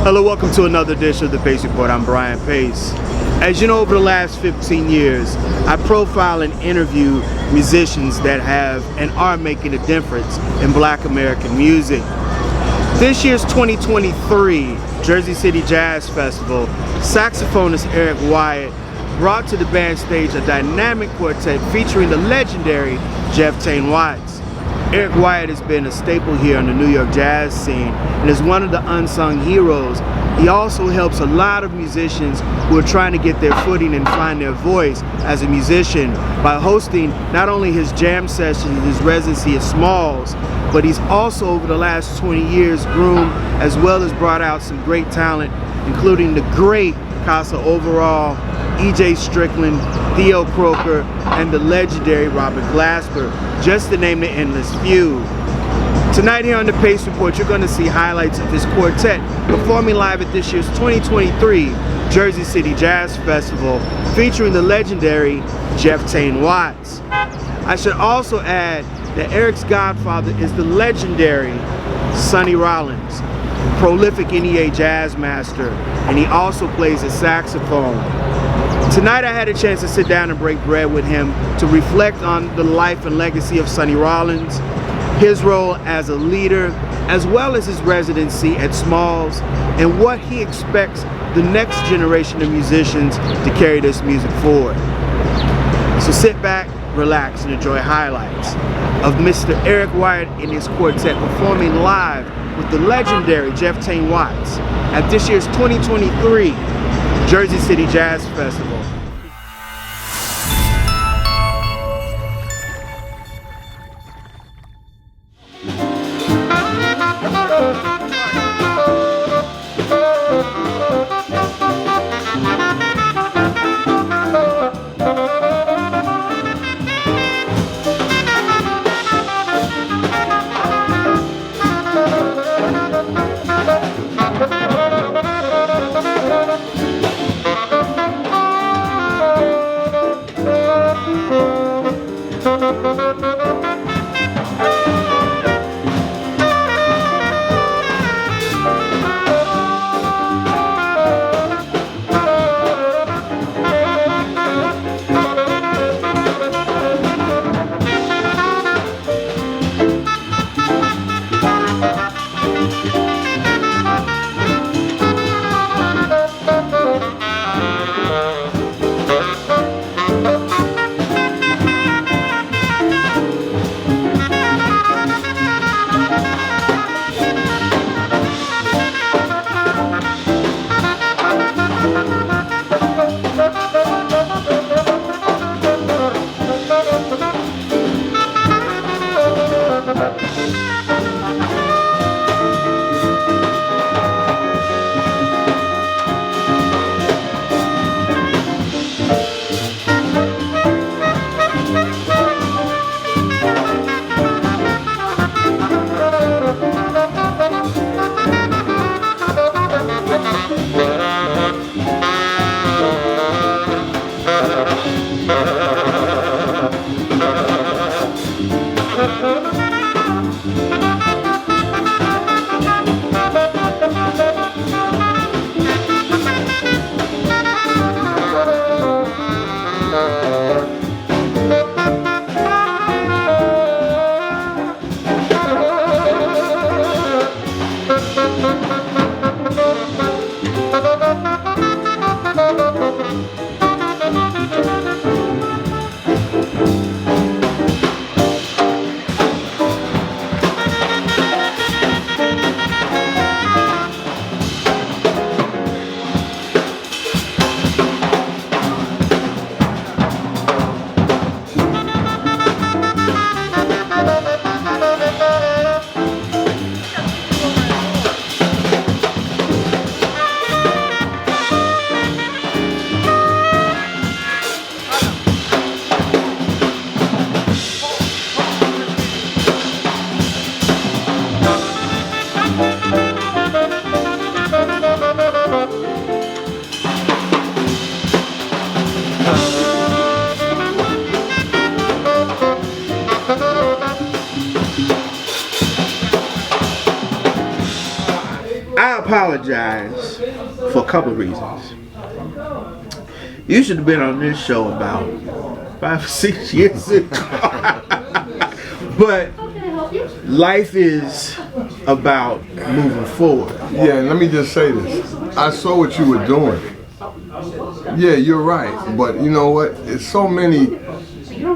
Hello, welcome to another edition of the Pace Report. I'm Brian Pace. As you know, over the last 15 years, I profile and interview musicians that have and are making a difference in Black American music. This year's 2023 Jersey City Jazz Festival, saxophonist Eric Wyatt brought to the band stage a dynamic quartet featuring the legendary Jeff Tain Watts. Eric Wyatt has been a staple here on the New York jazz scene and is one of the unsung heroes. He also helps a lot of musicians who are trying to get their footing and find their voice as a musician by hosting not only his jam sessions, his residency at Smalls, but he's also over the last 20 years groomed as well as brought out some great talent, including the great Kassa Overall, Strickland, Theo Croker, and the legendary Glasper, just to name the endless few. Tonight here on the Pace Report, you're going to see highlights of this quartet performing live at this year's 2023 Jersey City Jazz Festival, featuring the legendary Jeff Tain Watts. I should also add that Eric's godfather is the legendary Sonny Rollins, prolific NEA jazz master, and he also plays the saxophone. Tonight I had a chance to sit down and break bread with him to reflect on the life and legacy of Sonny Rollins, his role as a leader, as well as his residency at Smalls, and what he expects the next generation of musicians to carry this music forward. So sit back, relax, and enjoy highlights of Mr. Eric Wyatt and his quartet performing live with the legendary Jeff Tain Watts at this year's 2023 Jersey City Jazz Festival. apologize for a couple of reasons. You should have been on this show about 5 or 6 years ago. But life is about moving forward. Yeah, and let me just say this. I saw what you were doing. Yeah, you're right. But you know what? It's so many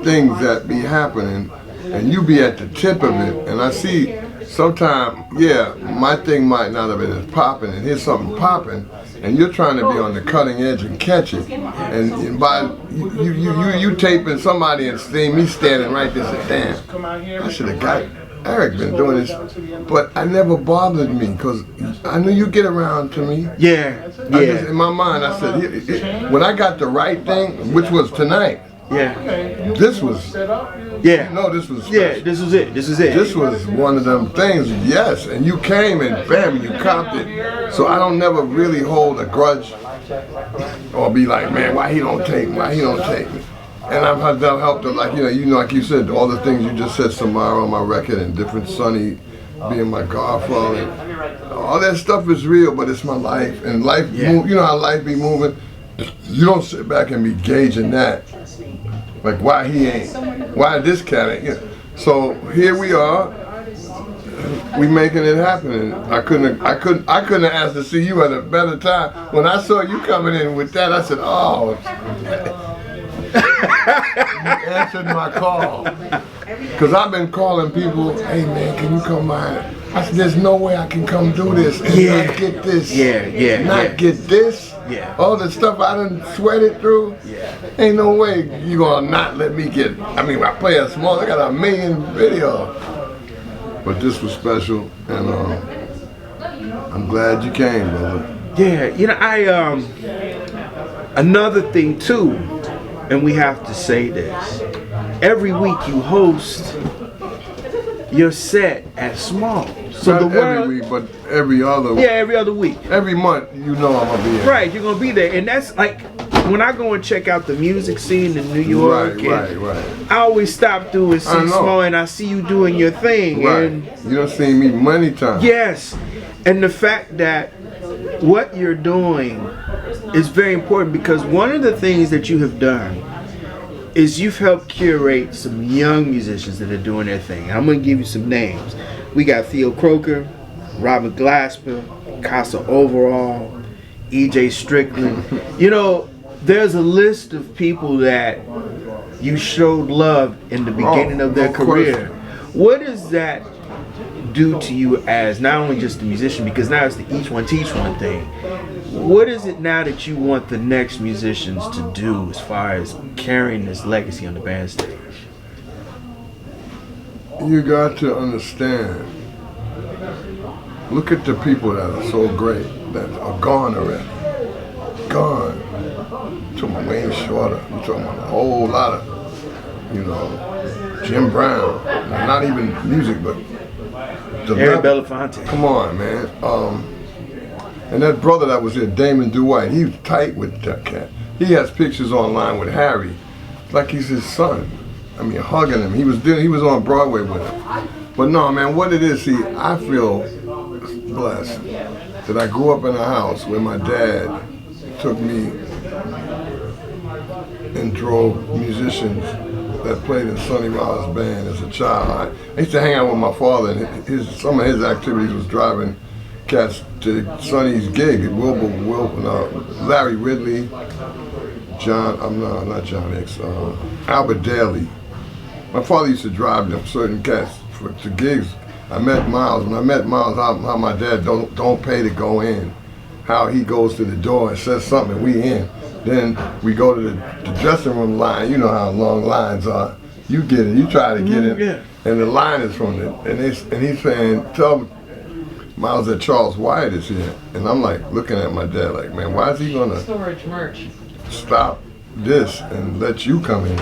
things that be happening, and you be at the tip of it. And I see sometimes, yeah, my thing might not have been as popping, and here's something popping, and you're trying to be on the cutting edge and catch it. And by you taping somebody and seeing me standing right there, say, damn, I should have got Eric been doing this, but I never bothered me because I knew you'd get around to me. Yeah, yeah. In my mind, I said, when I got the right thing, which was tonight. Yeah. This was. Yeah. No, this was. Yeah, this was it. This was it. This was one of them things. Yes, and you came and bam, you copped it. So I don't never really hold a grudge or be like, man, why he don't take me? Why he don't take me? And I've helped her, like like you said, all the things you just said, Samara on my record, and different Sonny being my godfather. All that stuff is real, but it's my life, and life. Yeah. You know how life be moving. You don't sit back and be gauging that, like why he ain't, why this cat ain't. You know. So here we are, we making it happen. And I couldn't have asked to see you at a better time. When I saw you coming in with that, I said, oh. You answered my call. Because I've been calling people, hey man, can you come by? I said, there's no way I can come do this and not get this. Not get this. All the stuff I done sweated through. Ain't no way you gonna not let me get, I mean, I play a small, I got 1 million videos. But this was special, and I'm glad you came, brother. Yeah, another thing too, and we have to say this, every week you host your set at Small. So not the world, every week, but every other week. Yeah, every other week. Every month, I'm gonna be there. Right, you're gonna be there, and that's like when I go and check out the music scene in New York. Right. I always stop through and see Small, and I see you doing your thing. Right. And you done seen me many times. Yes, and the fact that what you're doing is very important, because one of the things that you have done is you've helped curate some young musicians that are doing their thing. I'm going to give you some names. We got Theo Croker, Robert Glasper, Kassa Overall, E.J. Strickland. There's a list of people that you showed love in the beginning of their career. What does that do to you as not only just a musician, because now it's the each one teach one thing. What is it now that you want the next musicians to do as far as carrying this legacy on the band stage? You got to understand, look at the people that are so great, that are gone already. Gone. I'm talking about Wayne Shorter, I'm talking about a whole lot of, Jim Brown, not even music, but Eric Belafonte. Come on, man. And that brother that was here, Damion Reid, he was tight with that cat. He has pictures online with Harry, like he's his son. I mean, hugging him. He was on Broadway with him. But no, man, what it is, see, I feel blessed that I grew up in a house where my dad took me and drove musicians that played in Sonny Rollins' band as a child. I used to hang out with my father, and some of his activities was driving cats to Sonny's gig at Larry Ridley, not John Hicks, Albert Daly. My father used to drive them certain cats to gigs. I met Miles. When I met Miles, how my dad don't pay to go in, how he goes to the door and says something, and we in. Then we go to the dressing room line. You know how long lines are. You get it. You try to get it, and the line is from it. And he's saying, tell Miles that Charles Wyatt is here. And I'm like looking at my dad like, man, why is he gonna stop this and let you come in?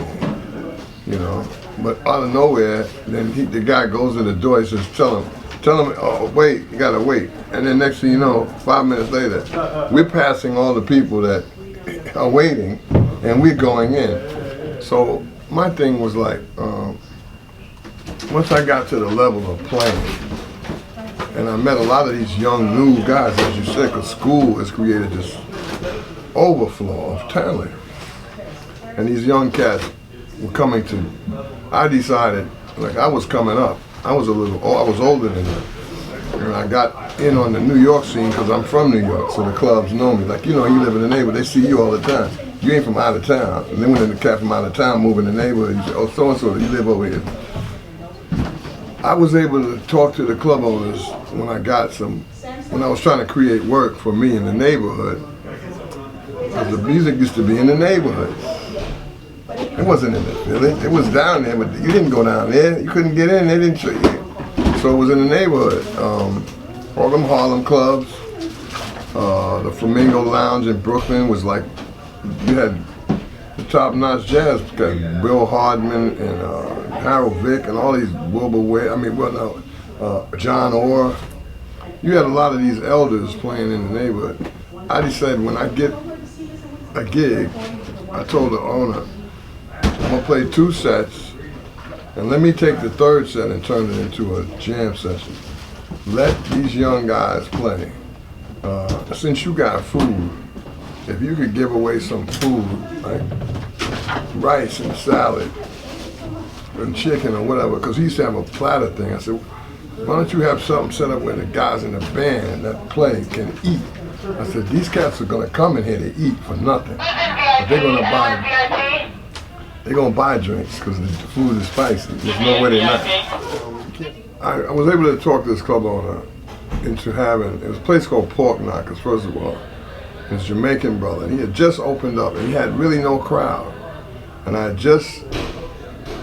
But out of nowhere, then the guy goes to the door. He says, tell him, oh wait, you gotta wait. And then next thing you know, 5 minutes later, we're passing all the people that are waiting, and we're going in. So my thing was like, once I got to the level of playing, And I met a lot of these young new guys, as you said, because school has created this overflow of talent. And these young cats were coming to, I decided, like I was coming up, I was older than them. And I got in on the New York scene because I'm from New York, so the clubs know me. Like, you know, you live in the neighborhood, they see you all the time. You ain't from out of town. And then when the cat from out of town move in the neighborhood, you say, oh, so-and-so, you live over here. I was able to talk to the club owners when I was trying to create work for me in the neighborhood. Because the music used to be in the neighborhood. It wasn't in the village. It was down there, but you didn't go down there. You couldn't get in. They didn't show you. So it was in the neighborhood. All them Harlem clubs. The Flamingo Lounge in Brooklyn was like, you had the top-notch jazz guys, Bill Hardman and Harold Vick and all these Wilbur Wade, John Orr. You had a lot of these elders playing in the neighborhood. I decided when I get a gig, I told the owner, I'm gonna play 2 sets, and let me take the 3rd set and turn it into a jam session. Let these young guys play. Since you got food, if you could give away some food, like rice and salad and chicken or whatever, because he used to have a platter thing. I said, why don't you have something set up where the guys in the band that play can eat? I said, these cats are gonna come in here to eat for nothing. But they're gonna buy drinks because the food is spicy. There's no way they're not. I was able to talk this club owner into having, it was a place called Pork Knockers, first of all. His Jamaican brother, and he had just opened up and he had really no crowd. And I had just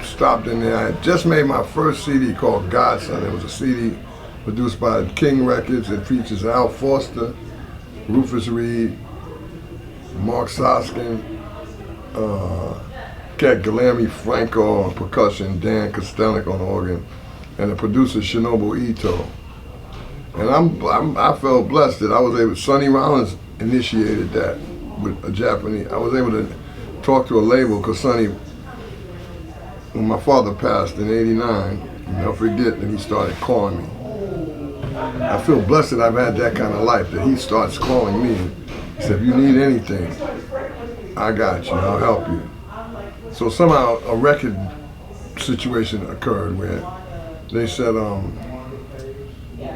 stopped in there. I had just made my first CD called Godson. It was a CD produced by King Records. It features Al Foster, Rufus Reid, Mark Soskin, Cat Guilherme Franco on percussion, Dan Kostelik on organ, and the producer Shinobu Ito. And I felt blessed that I was able, Sonny Rollins initiated that with a Japanese. I was able to talk to a label because Sonny, when my father passed in '89, I'll never forget that he started calling me. I feel blessed that I've had that kind of life, that he starts calling me. He said, if you need anything, I got you, I'll help you. So somehow a record situation occurred where they said,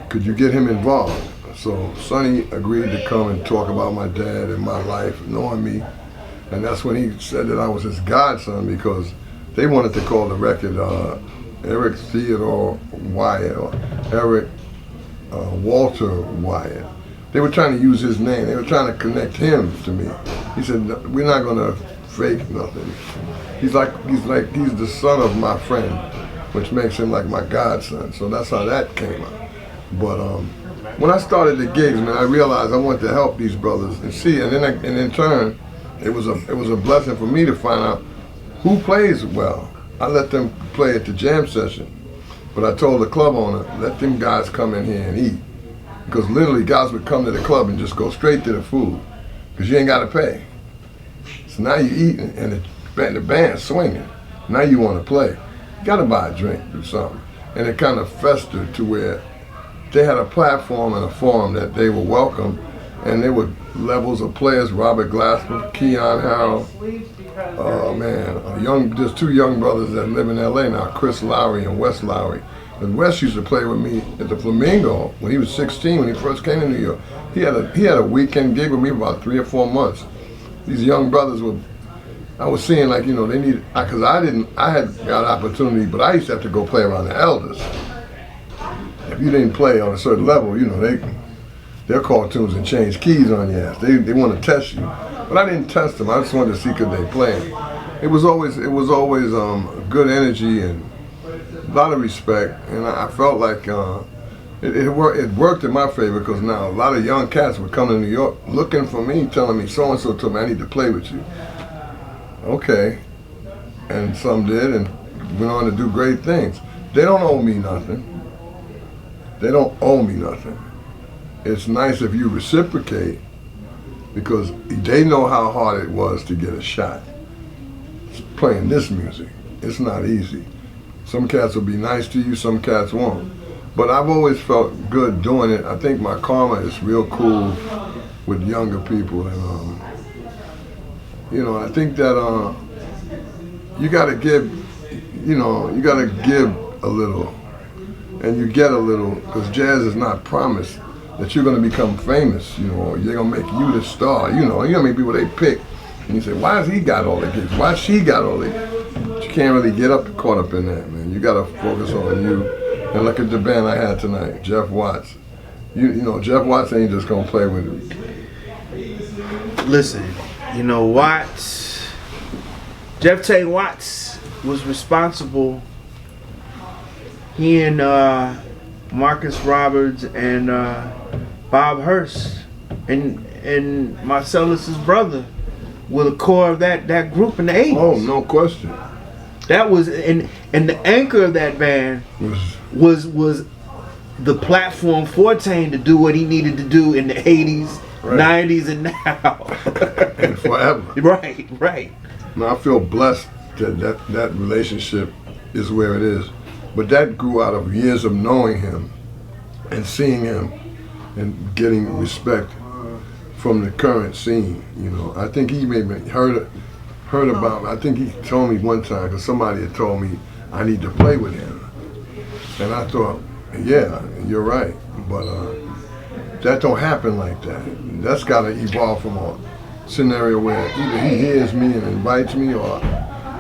could you get him involved? So Sonny agreed to come and talk about my dad and my life, knowing me. And that's when he said that I was his godson, because they wanted to call the record Eric Theodore Wyatt or Eric Walter Wyatt. They were trying to use his name. They were trying to connect him to me. He said, no, we're not gonna fake nothing. He's the son of my friend, which makes him like my godson. So that's how that came out. But when I started the gigs, man, I realized I wanted to help these brothers and see, and in turn, it was a blessing for me to find out who plays well. I let them play at the jam session, but I told the club owner, let them guys come in here and eat, because literally guys would come to the club and just go straight to the food, because you ain't got to pay. So now you eating and the band's swinging. Now you want to play. You got to buy a drink or something, and it kind of festered to where they had a platform and a forum that they were welcome, and there were levels of players, Robert Glasper, Keon Harrell, there's 2 young brothers that live in LA now, Chris Lowry and Wes Lowry. And Wes used to play with me at the Flamingo when he was 16, when he first came to New York. He had a weekend gig with me for about 3 or 4 months. These young brothers I was seeing like, they needed, because I had got opportunity, but I used to have to go play around the elders. If you didn't play on a certain level, they'll call tunes and change keys on your ass. They want to test you. But I didn't test them. I just wanted to see could they play. It was always good energy and a lot of respect. And I felt like it worked in my favor, because now a lot of young cats would come to New York looking for me, telling me so-and-so told me I need to play with you. Okay. And some did and went on to do great things. They don't owe me nothing. They don't owe me nothing. It's nice if you reciprocate, because they know how hard it was to get a shot. Playing this music, it's not easy. Some cats will be nice to you, some cats won't. But I've always felt good doing it. I think my karma is real cool with younger people, and you know, I think that you gotta give, you know, you gotta give a little, and you get a little, because jazz is not promised that you're gonna become famous, you know, or they're gonna make you the star, you know. You're gonna make people they pick, and you say, why has he got all the gigs? Why she got all the gigs? But you can't really get caught up in that, man. You gotta focus on you. And look at the band I had tonight, Jeff Watts. You know, Jeff Watts ain't just gonna play with it. Listen, you know, Watts, Jeff Tain Watts was responsible. He and Marcus Roberts and Bob Hurst and Marcellus's brother were the core of that group in the 80s. Oh, no question. That was and the anchor of that band was the platform for Tain to do what he needed to do in the 80s, right. 90s, and now. And forever. Right. Now I feel blessed that relationship is where it is. But that grew out of years of knowing him and seeing him and getting respect from the current scene. You know, I think he maybe heard about me. I think he told me one time, because somebody had told me I need to play with him. And I thought, yeah, you're right. But that don't happen like that. That's got to evolve from a scenario where either he hears me and invites me, or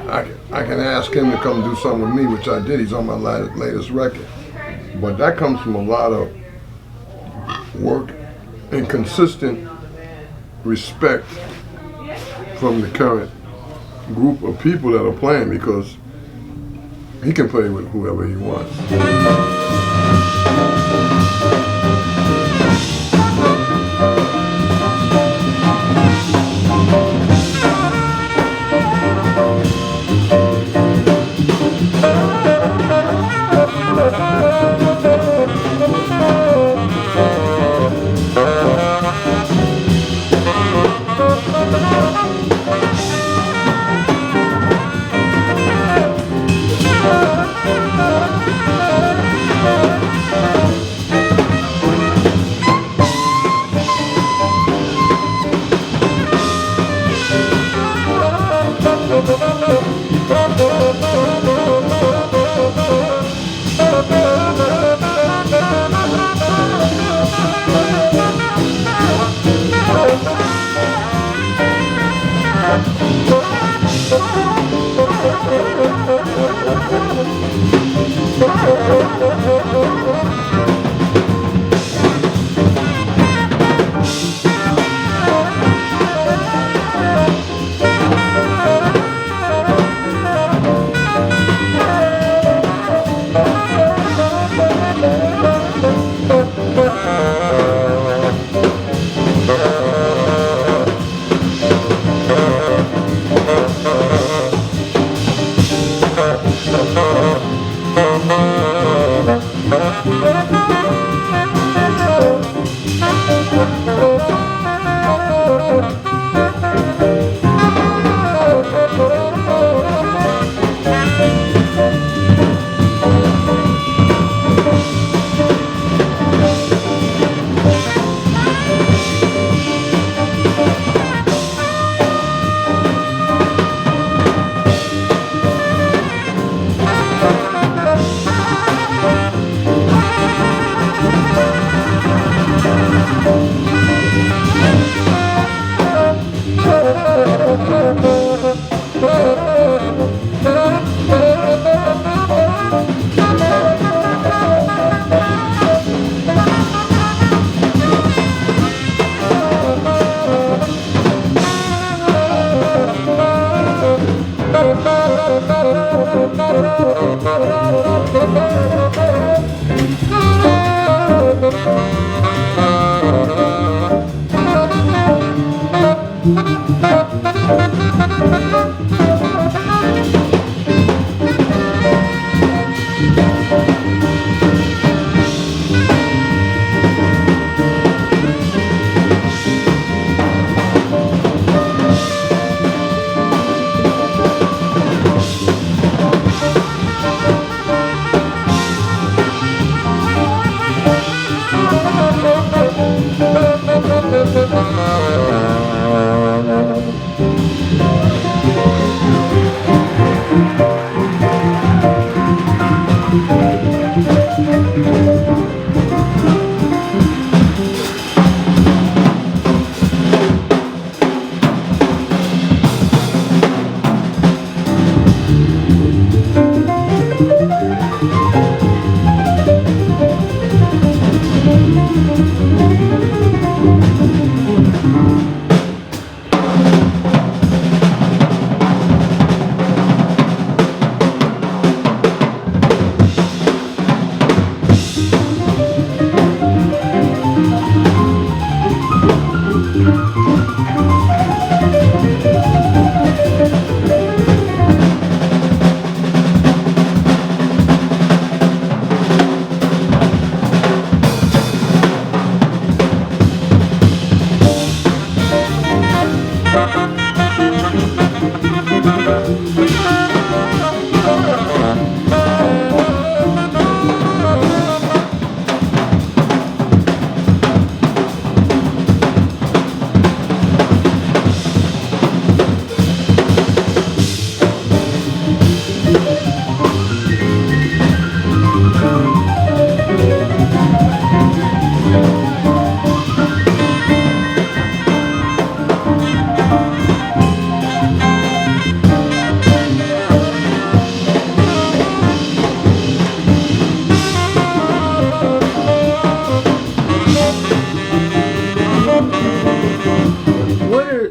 I can ask him to come do something with me, which I did. He's on my latest record. But that comes from a lot of work and consistent respect from the current group of people that are playing, because he can play with whoever he wants.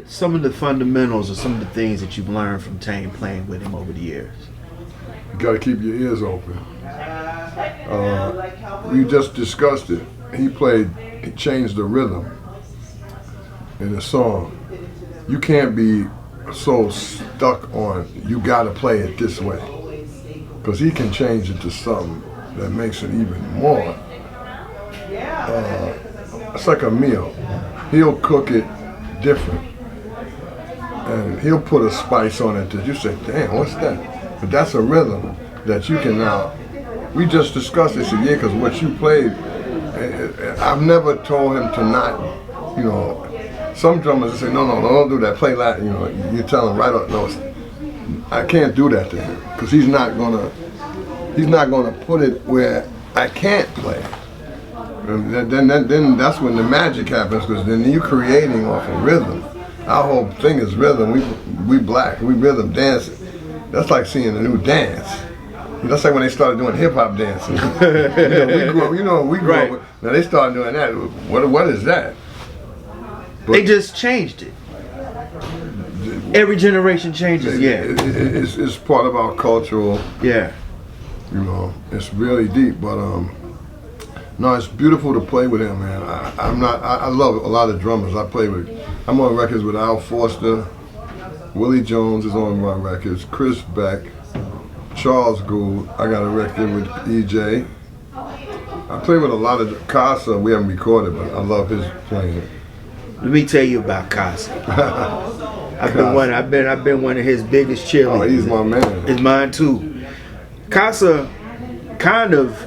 Some of the fundamentals or some of the things that you've learned from Tain playing with him over the years? You got to keep your ears open. We just discussed it. He changed the rhythm in the song. You can't be so stuck on, you got to play it this way. Because he can change it to something that makes it even more. It's like a meal. He'll cook it different. And he'll put a spice on it that you say, damn, what's that? But that's a rhythm that you can now. We just discussed this a year because what you played, I've never told him to not, you know, some drummers say, no, don't do that, play Latin, you know, you tell him right up, no, I can't do that to him because he's not gonna put it where I can't play. And then that's when the magic happens because then you're creating off of rhythm. Our whole thing is rhythm. We black. We rhythm dancing. That's like seeing a new dance. That's like when they started doing hip hop dancing. we grew up. Now they started doing that. What is that? But they just changed it. Every generation changes. It's part of our cultural. Yeah. You know, it's really deep. But no, it's beautiful to play with him, man. I love a lot of drummers. I'm on records with Al Forster, Willie Jones is on my records, Chris Beck, Charles Gould. I got a record with EJ. I play with a lot of Kassa. We haven't recorded, but I love his playing. Let me tell you about Kassa. I've been one of his biggest cheerleaders. Oh, he's my man. It's mine too. Kassa kind of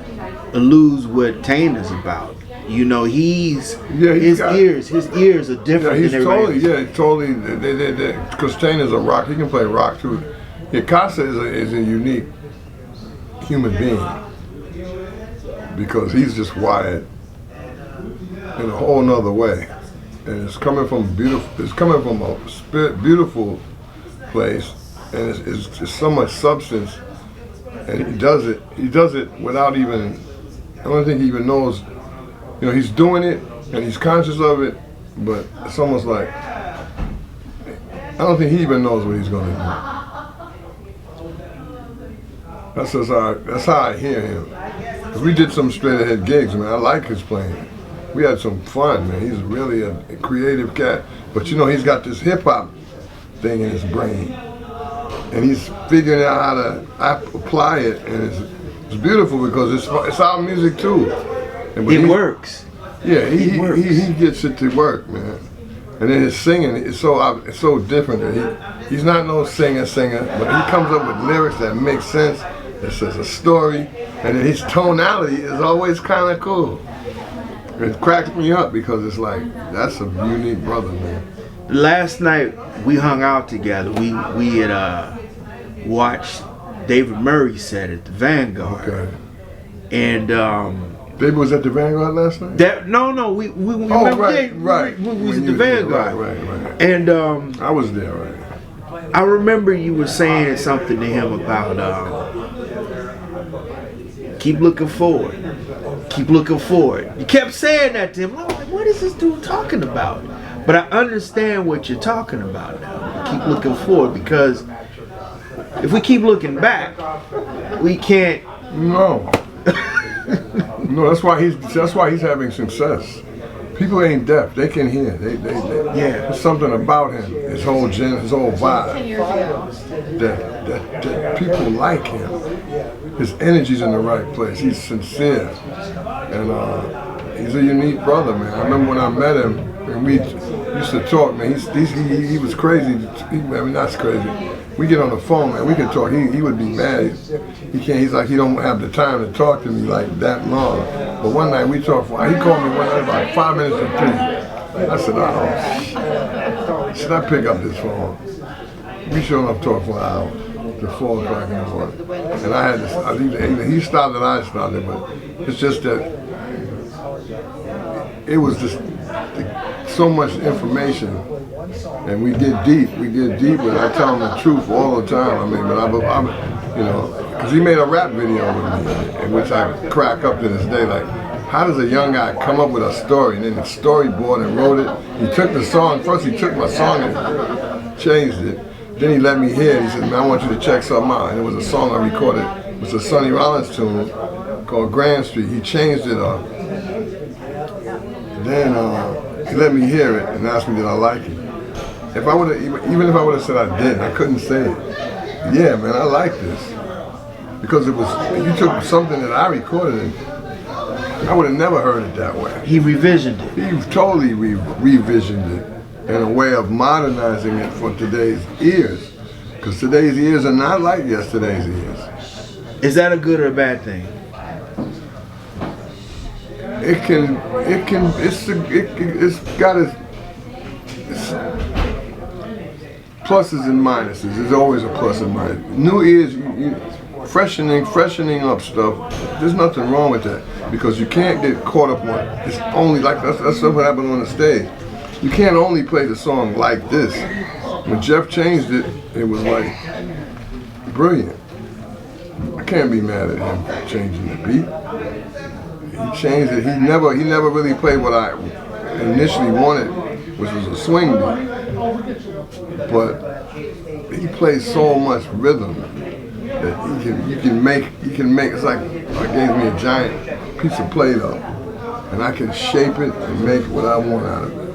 alludes what Tain is about. You know, his ears are different than everybody. Totally. Because Tain is a rock. He can play rock too. Yeah, Kassa is a unique human being because he's just wired in a whole nother way, and it's coming from beautiful. It's coming from a beautiful place, and it's so much substance. And he does it without even. I don't think he even knows. You know, he's doing it and he's conscious of it, but it's almost like I don't think he even knows what he's going to do. That's how I hear him. 'Cause we did some straight ahead gigs, man. I like his playing. We had some fun, man. He's really a creative cat. But you know, he's got this hip hop thing in his brain, and he's figuring out how to apply it, and it's beautiful because it's our music too. It works. Yeah, he gets it to work, man. And then his singing is so different. That he's not no singer, but he comes up with lyrics that make sense. It says a story, and then his tonality is always kind of cool. It cracks me up because it's like, that's a unique brother, man. Last night we hung out together. We had watched David Murray set at the Vanguard. Okay. And David was at the Vanguard last night? We right. We was at the Vanguard. Right. And I was there, right. I remember you were saying something to him about keep looking forward. Keep looking forward. You kept saying that to him. I was like, what is this dude talking about? But I understand what you're talking about now. Keep looking forward, because if we keep looking back, we can't. No. No, that's why he's having success. People ain't deaf; they can hear. Yeah. There's something about him, his whole vibe, that people like him. His energy's in the right place. He's sincere, and he's a unique brother, man. I remember when I met him, and we used to talk, man. He was crazy. Not crazy. We get on the phone, man. We can talk. He would be mad. He can't. He's like, he don't have the time to talk to me like that long. But one night we talked for. He called me one night about 5 minutes to 3. I said, oh, should I pick up this phone? We sure enough talked for an hour to 4 o'clock in the morning. And I had this. Either he started, I started, but it's just that it was just so much information. And we get deep, and I tell him the truth all the time. I mean, but I'm you know, because he made a rap video with me, in which I crack up to this day. Like, how does a young guy come up with a story and then the storyboard and wrote it? He took the song, first he took my song and changed it. Then he let me hear it. He said, man, I want you to check something out. And it was a song I recorded. It was a Sonny Rollins tune called Grand Street. He changed it up. Then he let me hear it and asked me did I like it. If I would have, even if I would have said I didn't, I couldn't say it. Yeah, man, I like this. Because it was, you took something that I recorded and I would have never heard it that way. He revisioned it. He totally revisioned it in a way of modernizing it for today's ears. Because today's ears are not like yesterday's ears. Is that a good or a bad thing? It's got its pluses and minuses. There's always a plus and minus. New ears, freshening up stuff. There's nothing wrong with that because you can't get caught up on it. It's only like that's what happened on the stage. You can't only play the song like this. When Jeff changed it, it was like brilliant. I can't be mad at him changing the beat. He changed it. He never really played what I initially wanted, which was a swing beat. But he plays so much rhythm that he can make. It's like I gave me a giant piece of Play-Doh, and I can shape it and make what I want out of it.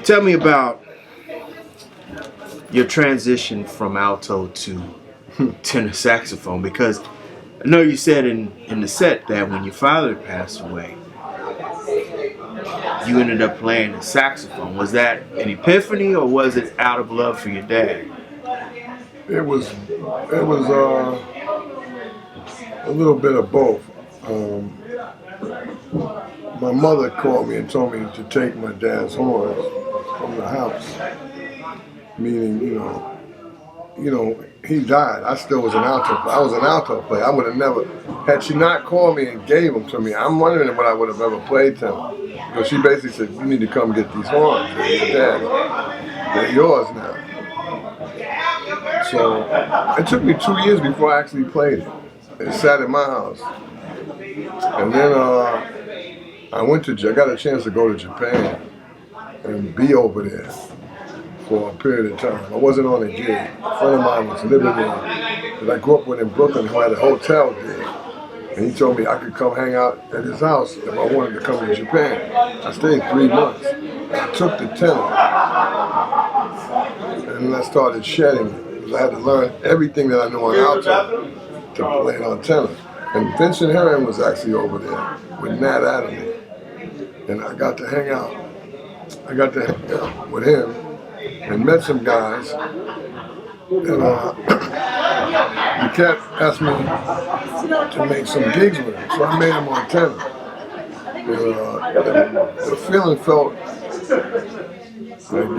Tell me about your transition from alto to tenor saxophone, because I know you said in the set that when your father passed away, you ended up playing the saxophone. Was that an epiphany, or was it out of love for your dad? It was a little bit of both. My mother called me and told me to take my dad's horns from the house. Meaning, you know, he died. I still was an alto player. I was an alto player. I would have never, had she not called me and gave them to me, I'm wondering what I would have ever played to him. Because she basically said, you need to come get these horns. They're your dad. They're yours now. So it took me 2 years before I actually played it. It sat in my house. And then I got a chance to go to Japan and be over there for a period of time. I wasn't on a gig. A friend of mine was living there that I grew up with in Brooklyn, who had a hotel gig. And he told me I could come hang out at his house if I wanted to come to Japan. I stayed 3 months. I took the tenor. And then I started shedding it, because I had to learn everything that I know on alto to play it on tenor. And Vincent Herron was actually over there with Nat Adderley. And I got to hang out. With him and met some guys. And the cat asked me to make some gigs with him, so I made him on tenor. The feeling felt like,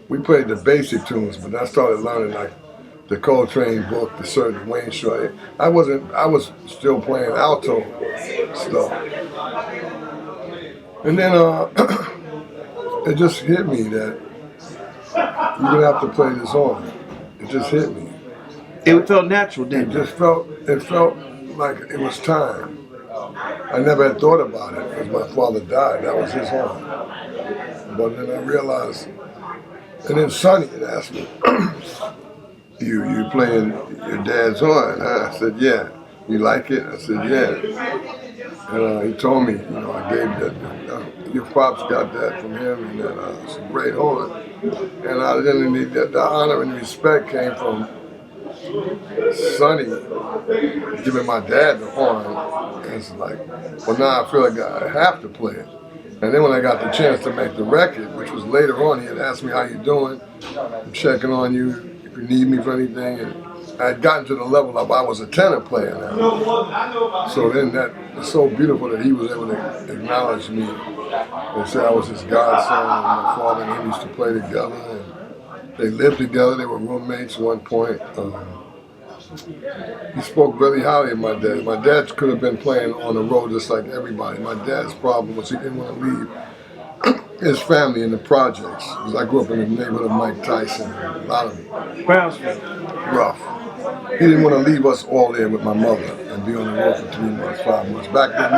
we played the basic tunes, but I started learning like the Coltrane book, the certain Wayne Shorter. I was still playing alto stuff. And then it just hit me that you're gonna have to play this on. It just hit me. It felt natural, didn't it? It felt like it was time. I never had thought about it because my father died. That was his horn. But then I realized, and then Sonny had asked me, you playing your dad's horn? I said, yeah. You like it? I said, yeah. And he told me, I gave that, your pops got that from him, and that it's a great horn. And then the honor and respect came from Sonny giving my dad the horn. And it's like, well, now I feel like I have to play it. And then when I got the chance to make the record, which was later on, he had asked me, how you doing? I'm checking on you if you need me for anything. And I had gotten to the level of I was a tenor player now. So then that was so beautiful that he was able to acknowledge me and say I was his godson, and my father and him used to play together. And they lived together, they were roommates at one point. He spoke very highly of my dad. My dad could have been playing on the road just like everybody. My dad's problem was he didn't want to leave his family in the projects. Because I grew up in the neighborhood of Mike Tyson, a lot of Brownsville. Rough. He didn't want to leave us all there with my mother and be on the road for 3 months, 5 months. Back then,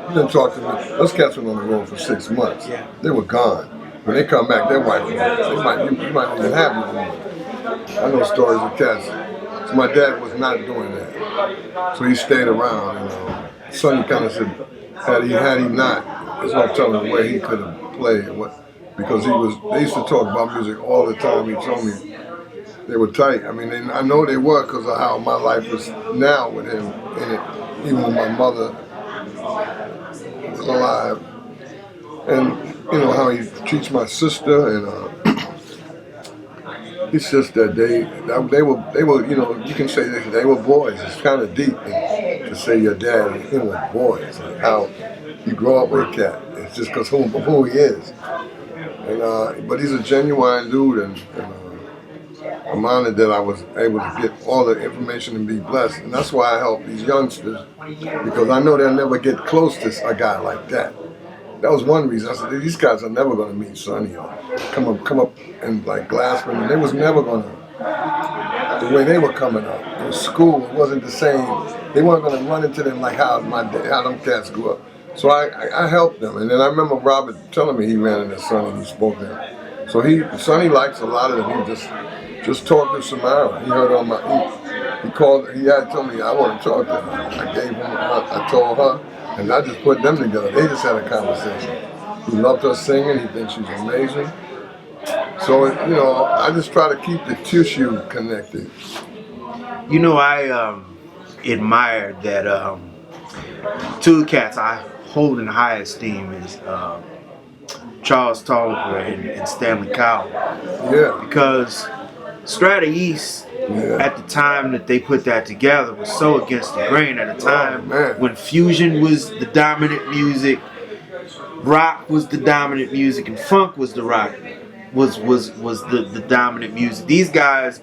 he didn't talk to me. Those cats were on the road for 6 months. Yeah. They were gone. When they come back, their wife, you might not even have me. I know stories of cats. So my dad was not doing that. So he stayed around. Sonny kind of said, had he not, there's no telling where he could have played. Because they used to talk about music all the time. He told me they were tight. I mean, I know they were because of how my life is now with him in it. Even when my mother was alive. And how he treats my sister, and it's just that they were you can say they were boys. It's kind of deep to say your dad and him were boys, like how you grow up with a cat. It's just because who he is. And but he's a genuine dude, and I'm honored that I was able to get all the information and be blessed. And that's why I help these youngsters, because I know they'll never get close to a guy like that. That was one reason. I said, these guys are never going to meet Sonny or come up and like Glasper. And they was never going to, the way they were coming up. It was school. It wasn't the same. They weren't going to run into them like how them cats grew up. So I helped them. And then I remember Robert telling me he ran into Sonny and he spoke to him. So Sonny likes a lot of them. He just talked to Samara. He heard on he called, he had told me, I want to talk to her. I told her. And I just put them together. They just had a conversation. He loved her singing. He thinks she's amazing. So, you know, I just try to keep the tissue connected. You know, I admired that two cats I hold in high esteem is Charles Tolliver and Stanley Cowell. Yeah. Because Strata East, at the time that they put that together, was so against the grain at a time when fusion was the dominant music, rock was the dominant music, and funk was the rock, was the dominant music. These guys,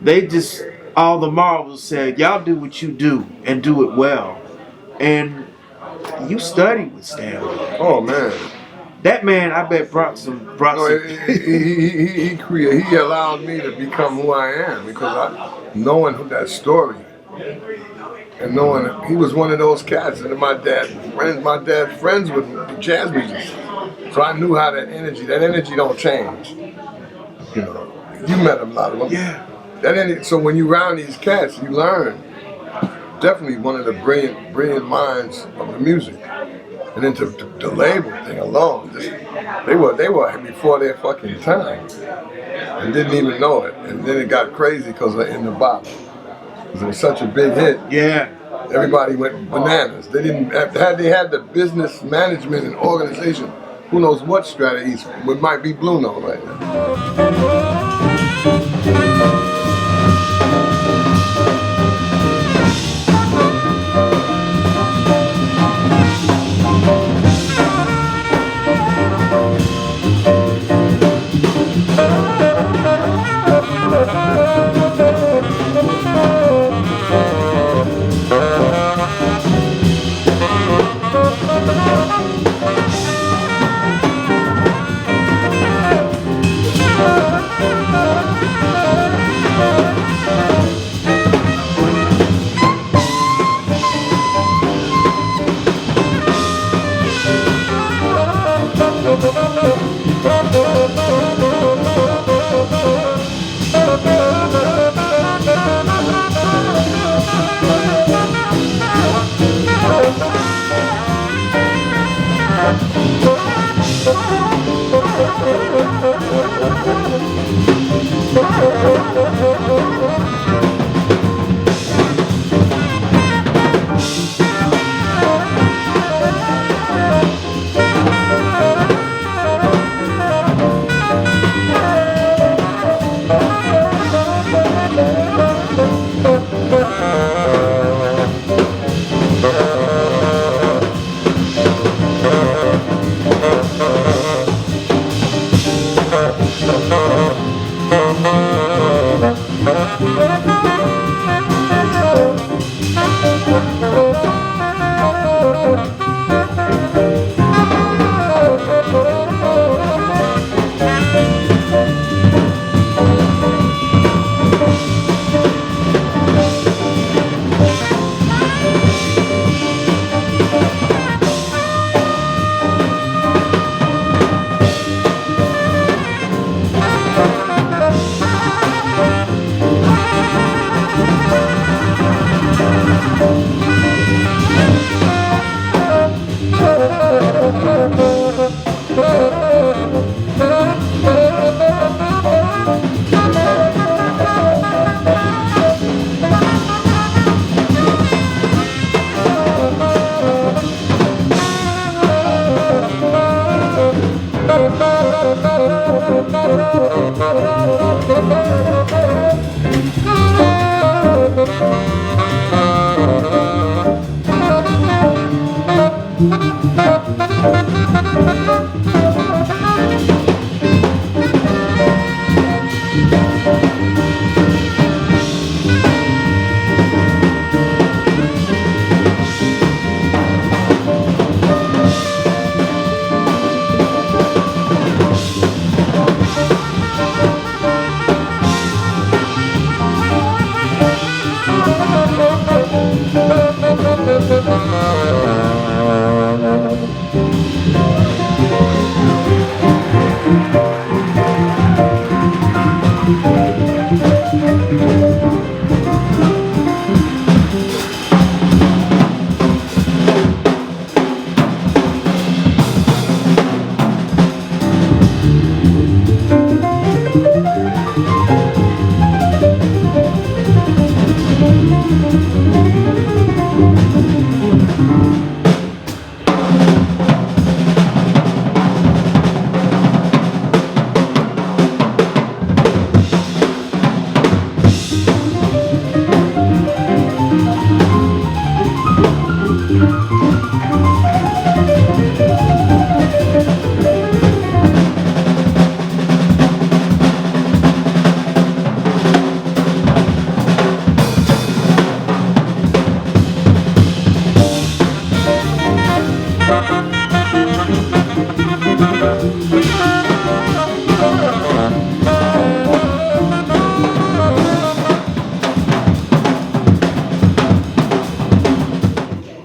they just, all the marbles said, y'all do what you do and do it well. And you studied with Stanley. Oh man. That man, I bet brought some. He allowed me to become who I am because knowing that story and knowing he was one of those cats, and my dad's friends with jazz musicians, so I knew how that energy don't change. You know, you met a lot of them. Yeah. That energy. So when you around these cats, you learn. Definitely one of the brilliant minds of the music. And then the label thing alone, they were before their fucking time and didn't even know it. And then it got crazy because of In the Box. Because it was such a big hit. Yeah. Everybody went bananas. They didn't had the business management and organization. Who knows what strategies? It might be Blue Note right now.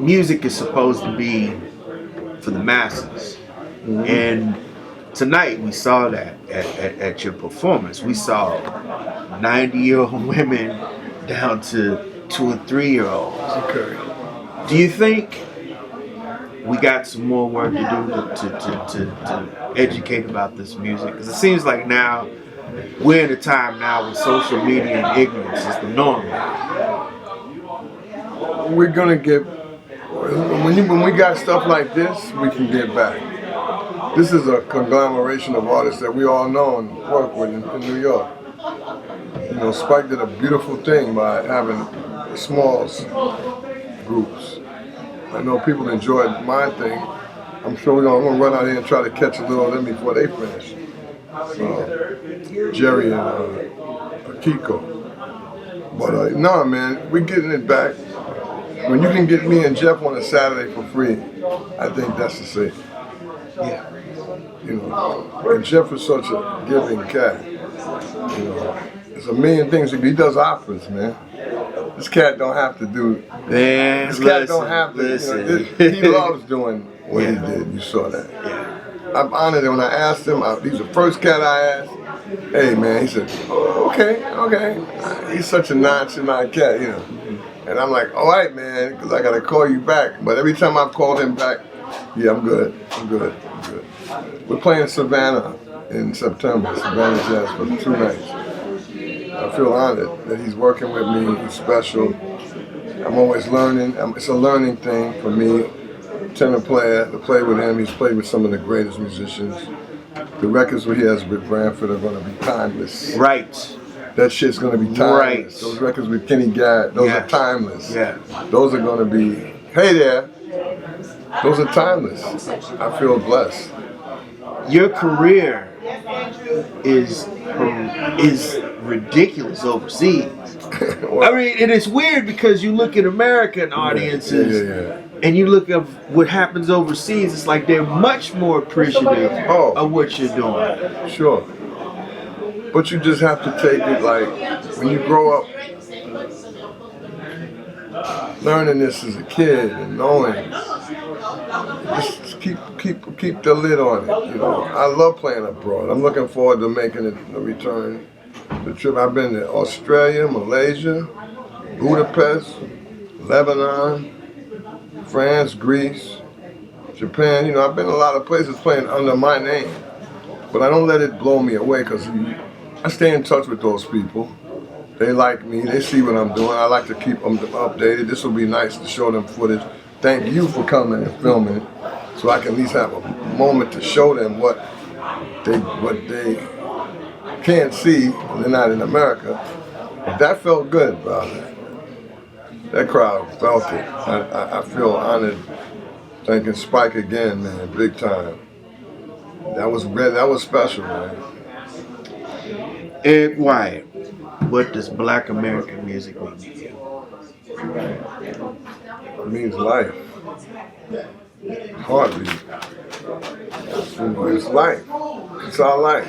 Music is supposed to be for the masses. And tonight we saw that at your performance. We saw 90-year-old women down to 2 and 3-year-olds. Okay. Do you think we got some more work to do to educate about this music? Because it seems like now we're in a time now where social media and ignorance is the norm. We're gonna get when we got stuff like this, we can get back. This is a conglomeration of artists that we all know and work with in New York. You know, Spike did a beautiful thing by having small groups. I know people enjoyed my thing. I'm sure I'm gonna run out here and try to catch a little of them before they finish. Jerry and Kiko. But no, man, we're getting it back. When you can get me and Jeff on a Saturday for free, I think that's the safe. Yeah. You know, and Jeff is such a giving cat. You know, there's a million things he does operas, man. This cat don't have to do. Man, this cat don't have to. You know, he loves doing what he did. You saw that. Yeah. I'm honored that when I asked him, he's the first cat I asked. Hey man, he said, oh, okay. He's such a nonchalant cat, you know. And I'm like, all right, man, because I got to call you back. But every time I've called him back, yeah, I'm good. We're playing Savannah in September, Savannah Jazz for 2 nights. I feel honored that he's working with me. He's special. I'm always learning. It's a learning thing for me. Tenor player, to play with him. He's played with some of the greatest musicians. The records he has with Branford are going to be timeless. Right. That shit's gonna be timeless. Right. Those records with Kenny Gadd, those are timeless. Yeah. Those are gonna be, hey there, those are timeless. I feel blessed. Your career is ridiculous overseas. Well, I mean, and it's weird because you look at American audiences and you look at what happens overseas, it's like they're much more appreciative of what you're doing. Sure. But you just have to take it like, when you grow up learning this as a kid and knowing, just keep the lid on it. You know, I love playing abroad. I'm looking forward to making it a return. The trip, I've been to Australia, Malaysia, Budapest, Lebanon, France, Greece, Japan. You know, I've been a lot of places playing under my name, but I don't let it blow me away because I stay in touch with those people. They like me, they see what I'm doing. I like to keep them updated. This will be nice to show them footage. Thank you for coming and filming it, so I can at least have a moment to show them what they can't see when they're not in America. But that felt good, brother. That crowd felt it. I feel honored. Thanking Spike again, man, big time. That was special, man. Eric Wyatt, what does Black American music mean to you? It means life. Heartbeat. You know, it's life. It's our life.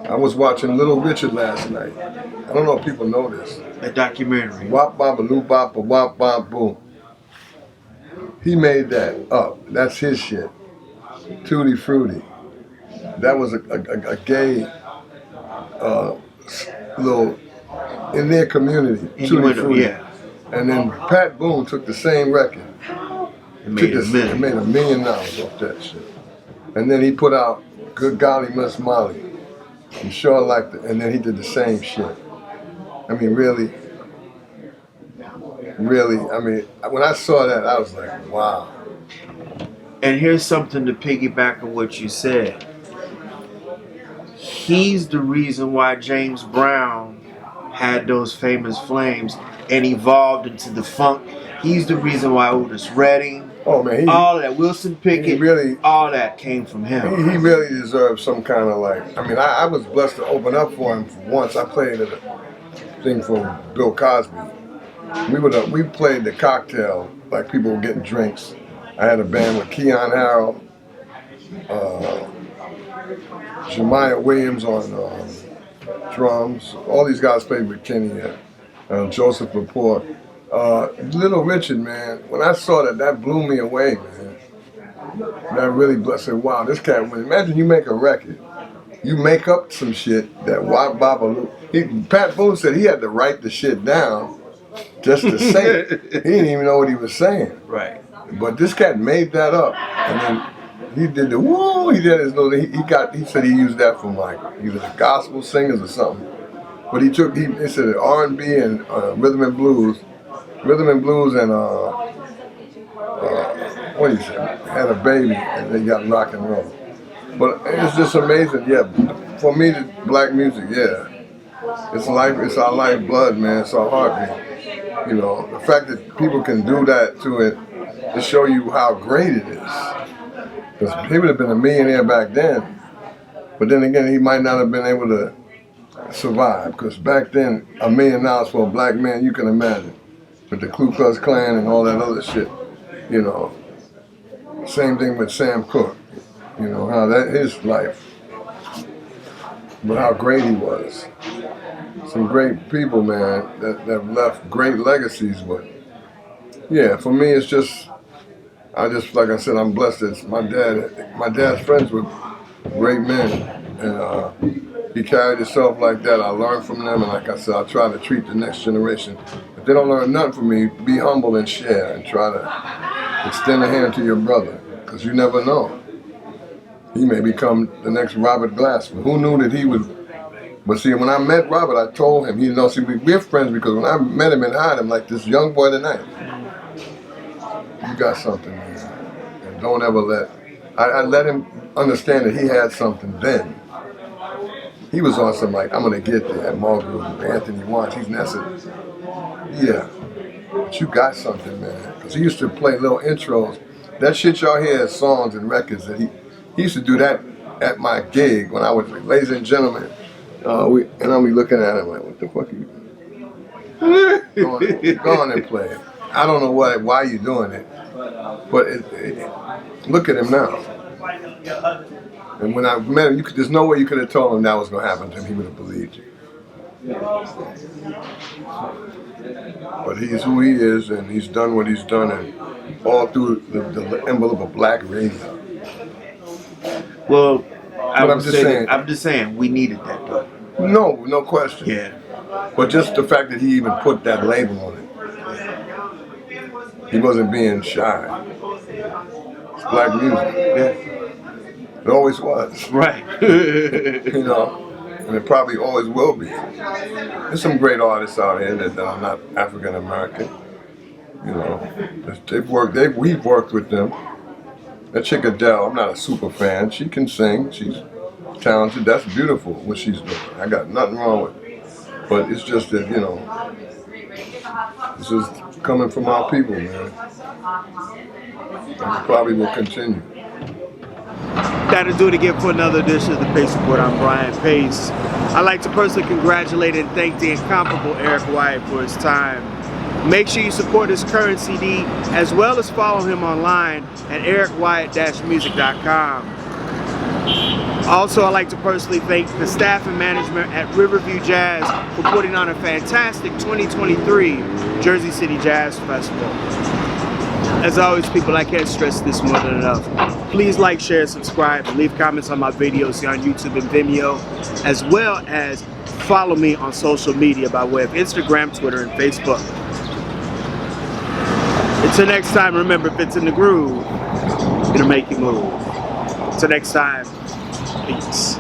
I was watching Little Richard last night. I don't know if people know this. A documentary. Wop bop a loop bop a wop bop boom. He made that up. That's his shit. Tutti Frutti. That was a gay little in their community. Tutti Frutti. Yeah. And then Pat Boone took the same record. It made $1 million off that shit. And then he put out Good Golly Miss Molly. I'm sure I liked it. And then he did the same shit. I mean, really, I mean, when I saw that, I was like, wow. And here's something to piggyback on what you said. He's the reason why James Brown had those famous flames and evolved into the funk. He's the reason why Otis Redding, all that, Wilson Pickett, really, all that came from him. He really deserves some kind of like, I mean, I was blessed to open up for him once. I played at a thing for Bill Cosby. We played the cocktail, like people were getting drinks. I had a band with Keon Harrell, Jemiah Williams on drums. All these guys played with Kenny and Joseph Laporte. Little Richard, man, when I saw that, that blew me away, man. That really blessed. I said, wow, this cat, imagine you make a record. You make up some shit that Pat Boone said he had to write the shit down just to say it. He didn't even know what he was saying. Right. But this cat made that up, and then he did the woo. He did his little. He said he used that from like either the gospel singers or something. But he said R&B and rhythm and blues and what do you say? Had a baby and they got rock and roll. But it's just amazing, yeah. For me, black music, yeah. It's life. It's our lifeblood, man. It's our heartbeat. You know, the fact that people can do that to it to show you how great it is. Because he would have been a millionaire back then, but then again, he might not have been able to survive. Because back then, $1 million for a black man, you can imagine, with the Ku Klux Klan and all that other shit. You know, same thing with Sam Cooke. You know how his life, but how great he was. Some great people, man, that left great legacies. But yeah, for me, it's just. Like I said, I'm blessed that my dad's friends were great men, and he carried himself like that. I learned from them, and like I said, I try to treat the next generation. If they don't learn nothing from me, be humble and share, and try to extend a hand to your brother, because you never know. He may become the next Robert Glasper. Who knew that he would? But see, when I met Robert, I told him, we're friends because when I met him and hired him, like this young boy tonight, you got something, man. And don't ever I let him understand that he had something then. He was on some like, I'm gonna get there at Margaret, Anthony Watts. He's nested. Yeah, but you got something, man. Because he used to play little intros. That shit y'all hear as songs and records, that he used to do that at my gig when I was like, ladies and gentlemen. And I'll be looking at him like, what the fuck are you doing? Go on and play it. I don't know why you're doing it, but look at him now. And when I met him, there's no way you could have told him that was going to happen to him. He would have believed you. But he's who he is, and he's done what he's done, and all through the envelope of black radio. Well, I'm just saying, we needed that though. No question. Yeah. But just the fact that he even put that label on it. He wasn't being shy. It's black music. Yeah. It always was. Right. You know, and it probably always will be. There's some great artists out here that are not African American. You know, we've worked with them. That chick Adele, I'm not a super fan. She can sing. She's talented. That's beautiful what she's doing. I got nothing wrong with it. But it's just that, you know, this is coming from our people, man. And it probably will continue. That'll do it again for another edition of the Pace Report. I'm Brian Pace. I'd like to personally congratulate and thank the incomparable Eric Wyatt for his time. Make sure you support his current CD, as well as follow him online at ericwyatt-music.com. Also, I'd like to personally thank the staff and management at Riverview Jazz for putting on a fantastic 2023 Jersey City Jazz Festival. As always, people, I can't stress this more than enough. Please like, share, subscribe, and leave comments on my videos here on YouTube and Vimeo, as well as follow me on social media by way of Instagram, Twitter, and Facebook. Until next time, remember, if it's in the groove, it'll make you move. Until next time, peace.